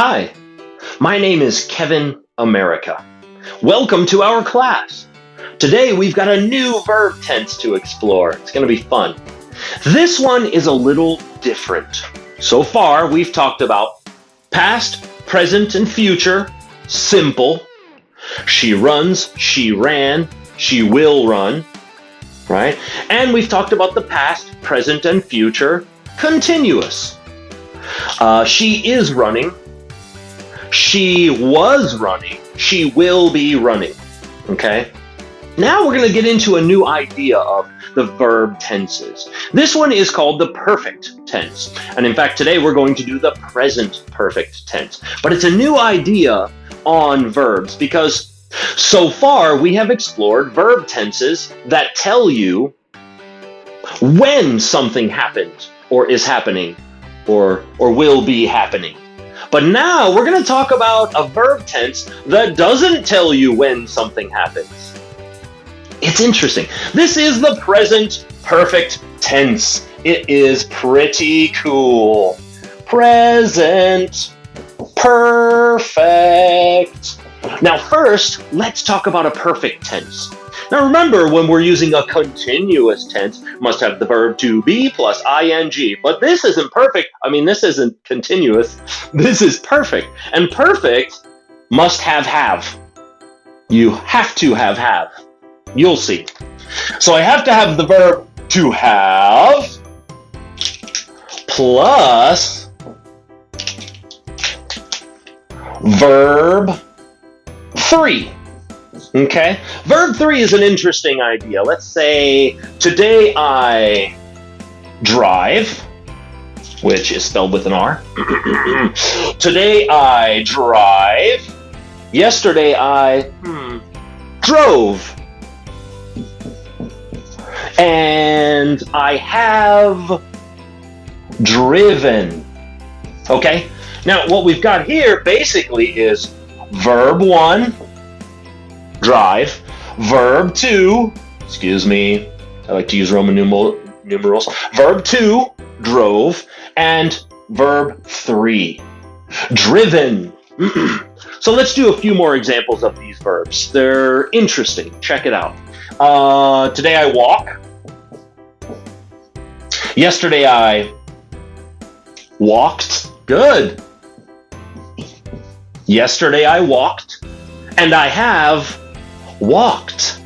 Hi, my name is Kevin America. Welcome to our class. Today we've got a new verb tense to explore. It's going to be fun. This one is a little different. So far, we've talked about past, present, and future, simple. She runs, she ran, she will run, right? And we've talked about the past, present, and future, continuous. She is running. She was running. She will be running. Okay? Now we're going to get into a new idea of the verb tenses. This one is called the perfect tense. And in fact, today we're going to do the present perfect tense. But it's a new idea on verbs because so far we have explored verb tenses that tell you when something happened or is happening or will be happening. But now we're going to talk about a verb tense that doesn't tell you when something happens. It's interesting. This is the present perfect tense. It is pretty cool. Present perfect. Now first, let's talk about a perfect tense. Now remember, when we're using a continuous tense, must have the verb to be plus ing. But this isn't perfect. This isn't continuous. This is perfect. And perfect must have. You have to have. You'll see. So I have to have the verb to have plus verb 3. Okay? Verb 3 is an interesting idea. Let's say, today I drive, which is spelled with an R. Today I drive. Yesterday I drove. And I have driven. Okay? Now, what we've got here basically is verb 1, drive, verb 2, I like to use Roman numerals, verb 2, drove, and verb 3, driven. So let's do a few more examples of these verbs. They're interesting. Check it out. Today I walk. Yesterday I walked. Good. Yesterday I walked, and I have walked.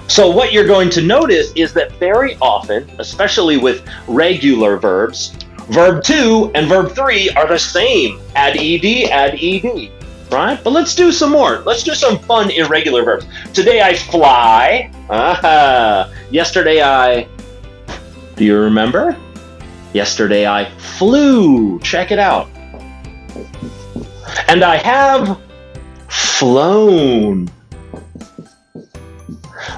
So what you're going to notice is that very often, especially with regular verbs, verb 2 and verb 3 are the same. Add ed, right? But let's do some more. Let's do some fun irregular verbs. Today I fly. Yesterday do you remember? Yesterday I flew. Check it out. And I have flown.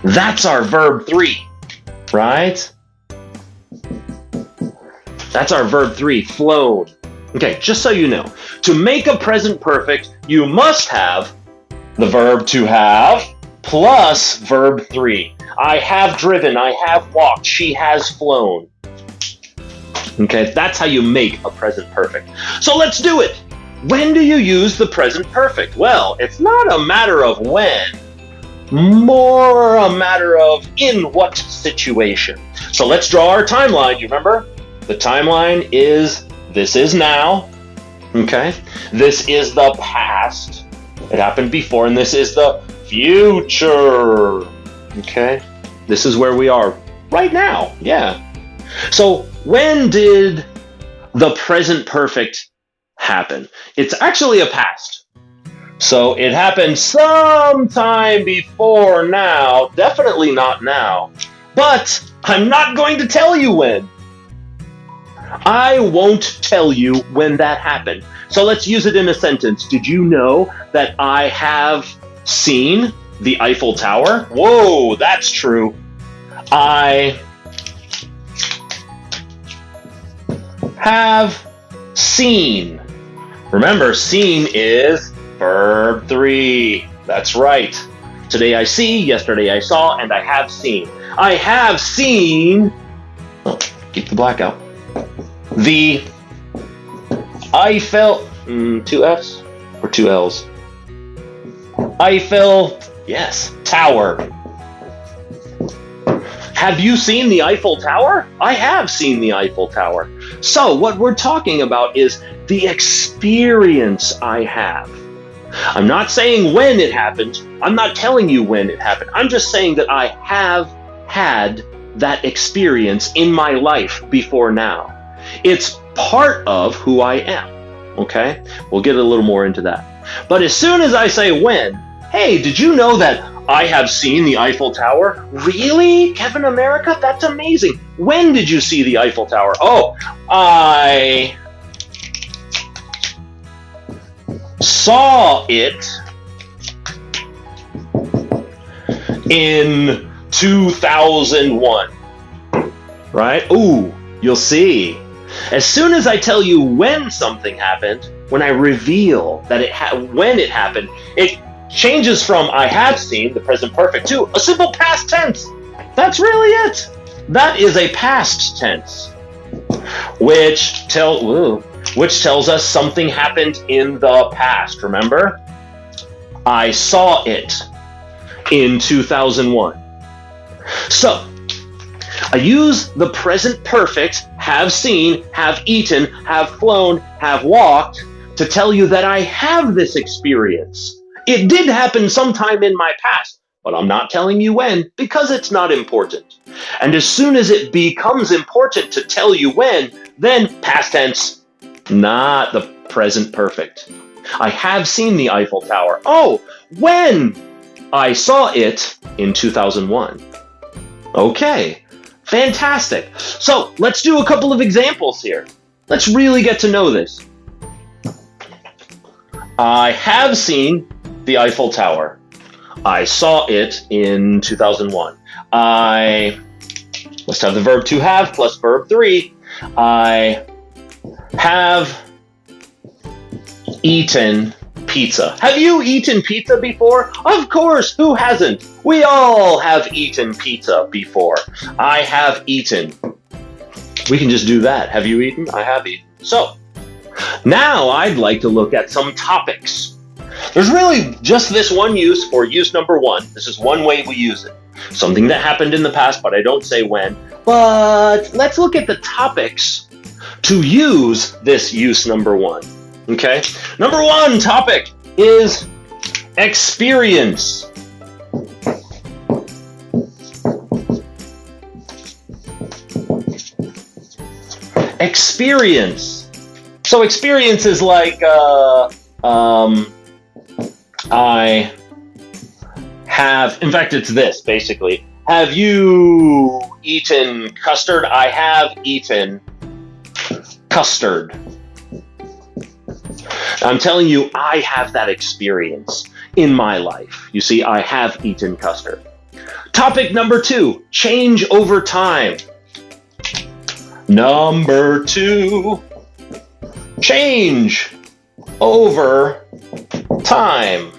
That's our verb 3, right? That's our verb 3, flown. Okay, just so you know, to make a present perfect, you must have the verb to have plus verb 3. I have driven, I have walked, she has flown. Okay, that's how you make a present perfect. So let's do it. When do you use the present perfect? Well, it's not a matter of when, more a matter of in what situation. So let's draw our timeline. You remember? The timeline is, this is now, okay? This is the past. It happened before, and this is the future, okay? This is where we are right now, yeah. So when did the present perfect happen? It's actually a past. So it happened sometime before now, definitely not now. But I'm not going to tell you when. I won't tell you when that happened. So let's use it in a sentence. Did you know that I have seen the Eiffel Tower? Whoa, that's true. I have seen. Remember, seen is verb 3. That's right. Today I see, yesterday I saw, and I have seen. I have seen, keep the black out, the Eiffel, two F's or two L's? Eiffel, yes, Tower. Have you seen the Eiffel Tower? I have seen the Eiffel Tower. So what we're talking about is the experience I have. I'm not saying when it happened. I'm not telling you when it happened. I'm just saying that I have had that experience in my life before now. It's part of who I am, okay? We'll get a little more into that. But as soon as I say when, hey, did you know that I have seen the Eiffel Tower? Really, Kevin America? That's amazing. When did you see the Eiffel Tower? Oh, I saw it in 2001, right? Ooh, you'll see. As soon as I tell you when something happened, when I reveal that when it happened, it changes from I have seen, the present perfect, to a simple past tense. That's really it. That is a past tense, which tells us something happened in the past. Remember? I saw it in 2001. So, I use the present perfect, have seen, have eaten, have flown, have walked, to tell you that I have this experience. It did happen sometime in my past, but I'm not telling you when because it's not important. And as soon as it becomes important to tell you when, then past tense, not the present perfect. I have seen the Eiffel Tower. Oh, when? I saw it in 2001. Okay, fantastic. So let's do a couple of examples here. Let's really get to know this. I have seen the Eiffel Tower. I saw it in 2001. Let's have the verb to have plus verb 3. I have eaten pizza. Have you eaten pizza before? Of course, who hasn't? We all have eaten pizza before. I have eaten. We can just do that. Have you eaten? I have eaten. So, now I'd like to look at some topics. There's really just this one use for use number 1. This is one way we use it. Something that happened in the past, but I don't say when. But let's look at the topics to use this use number 1. Okay? Number 1 topic is experience. Experience. So experience is like I have, in fact, it's this, basically. Have you eaten custard? I have eaten custard. I'm telling you, I have that experience in my life. You see, I have eaten custard. Topic number 2, change over time. Number 2, change over time,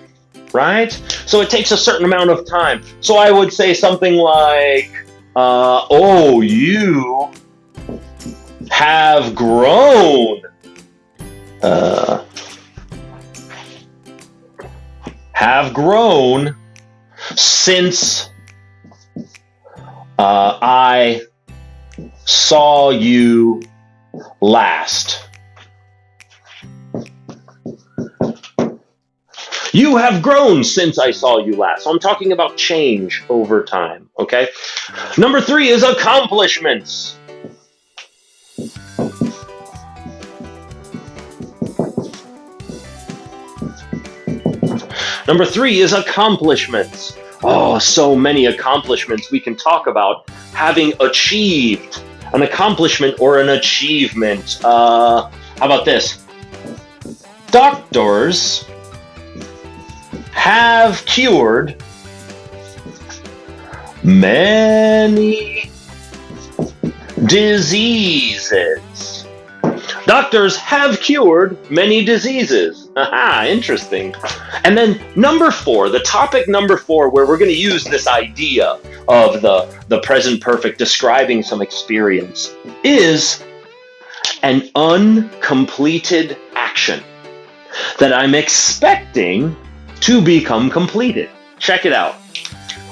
right? So it takes a certain amount of time. So I would say something like, oh, you have grown. Have grown since I saw you last. You have grown since I saw you last. So I'm talking about change over time, okay? Number 3 is accomplishments. Number 3 is accomplishments. Oh, so many accomplishments we can talk about having achieved an accomplishment or an achievement. How about this? Doctors have cured many diseases. Doctors have cured many diseases. Aha, interesting. And then number 4, the topic number 4, where we're going to use this idea of the present perfect describing some experience, is an uncompleted action that I'm expecting to become completed. Check it out.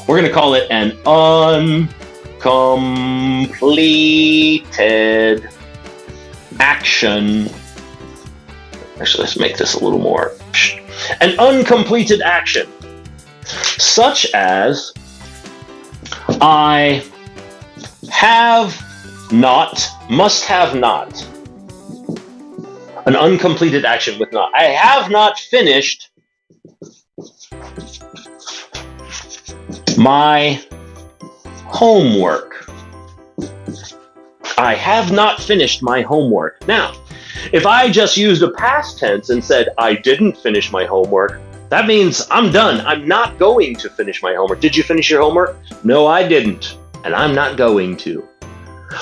We're going to call it an uncompleted action. Actually, let's make this a little more. An uncompleted action, such as I have not, must have not. An uncompleted action with not. I have not finished my homework. I have not finished my homework. Now, if I just used a past tense and said I didn't finish my homework, that means I'm done. I'm not going to finish my homework. Did you finish your homework? No, I didn't, and I'm not going to.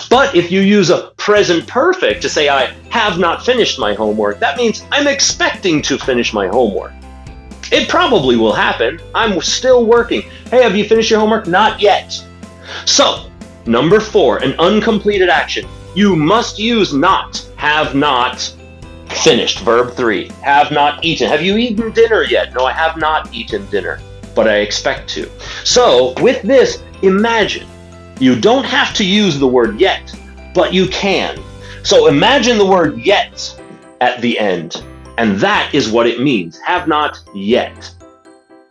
But if you use a present perfect to say I have not finished my homework, that means I'm expecting to finish my homework. It probably will happen. I'm still working. Hey, have you finished your homework? Not yet. So, number 4, an uncompleted action. You must use not, have not finished. Verb 3, have not eaten. Have you eaten dinner yet? No, I have not eaten dinner, but I expect to. So, with this, imagine. You don't have to use the word yet, but you can. So imagine the word yet at the end, and that is what it means. Have not yet.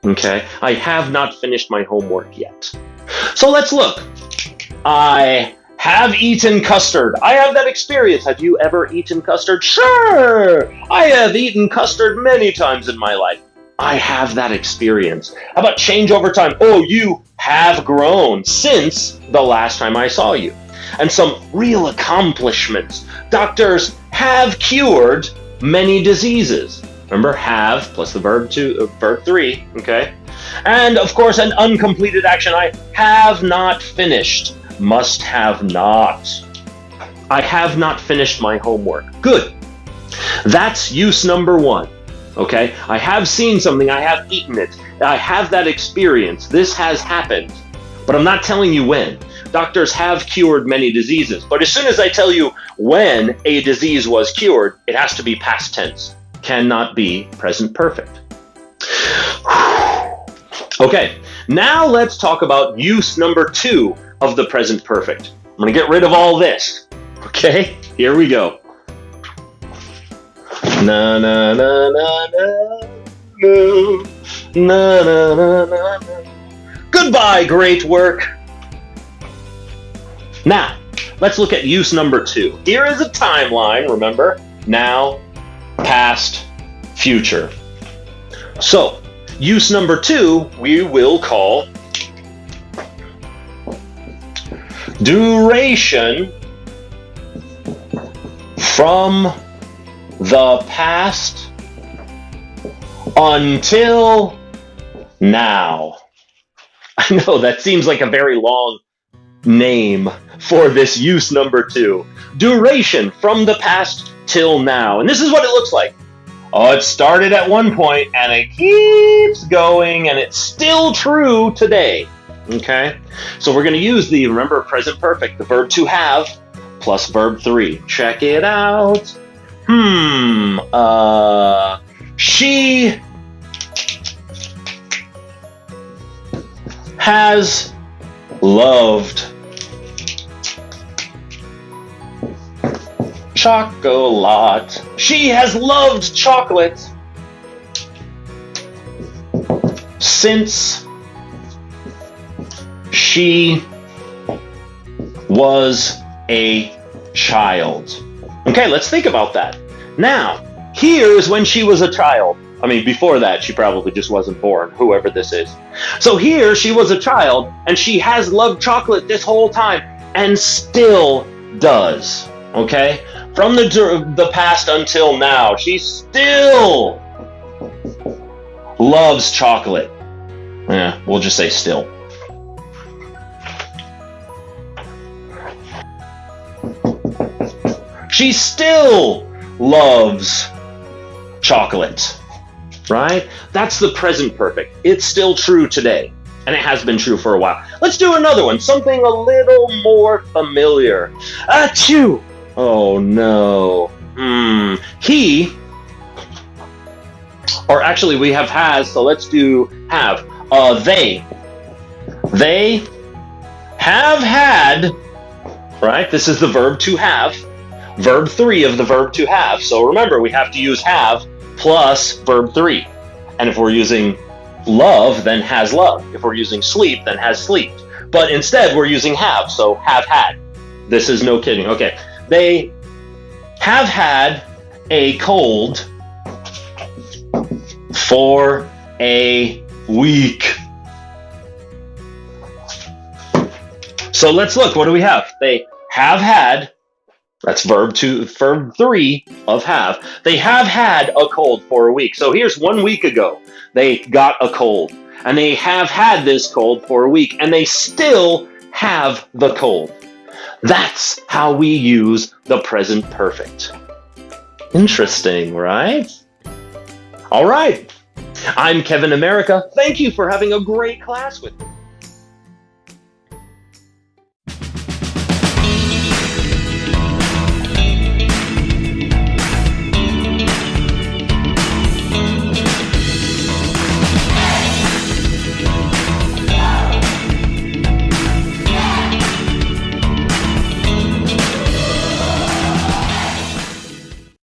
Okay? I have not finished my homework yet. So let's look. I have eaten custard. I have that experience. Have you ever eaten custard? Sure! I have eaten custard many times in my life. I have that experience. How about change over time? Oh, you have grown since the last time I saw you. And some real accomplishments. Doctors have cured many diseases. Remember, have plus the verb 3, okay? And of course, an uncompleted action. I have not finished. Must have not. I have not finished my homework. Good. That's use number 1. Okay, I have seen something, I have eaten it, I have that experience, this has happened, but I'm not telling you when. Doctors have cured many diseases, but as soon as I tell you when a disease was cured, it has to be past tense, cannot be present perfect. Okay, now let's talk about use number 2 of the present perfect. I'm going to get rid of all this. Okay, here we go. Na na na na na na na na na na. Goodbye, great work. Now, let's look at use number 2. Here is a timeline, remember? Now, past, future. So, use number 2 we will call duration from the past until now. I know that seems like a very long name for this use number 2. Duration from the past till now. And this is what it looks like. Oh, it started at one point and it keeps going and it's still true today. Okay? So we're going to use the, remember, present perfect, the verb to have plus verb 3. Check it out. She has loved chocolate. She has loved chocolate since she was a child. Okay, let's think about that. Now, here's when she was a child. I mean, before that, she probably just wasn't born, whoever this is. So here, she was a child, and she has loved chocolate this whole time, and still does. Okay? From the past until now, she still loves chocolate. Yeah, we'll just say still. She still loves chocolate, right? That's the present perfect. It's still true today, and it has been true for a while. Let's do another one, something a little more familiar. Achoo! Oh no. He, or actually we have has, so let's do have. They have had, right? This is the verb to have. Verb 3 of the verb to have. So remember, we have to use have plus verb 3. And if we're using love, then has loved. If we're using sleep, then has slept. But instead, we're using have, so have had. This is no kidding. Okay. They have had a cold for a week. So let's look. What do we have? They have had. That's verb 3 of have. They have had a cold for a week. So here's 1 week ago, they got a cold. And they have had this cold for a week. And they still have the cold. That's how we use the present perfect. Interesting, right? All right. I'm Kevin America. Thank you for having a great class with me.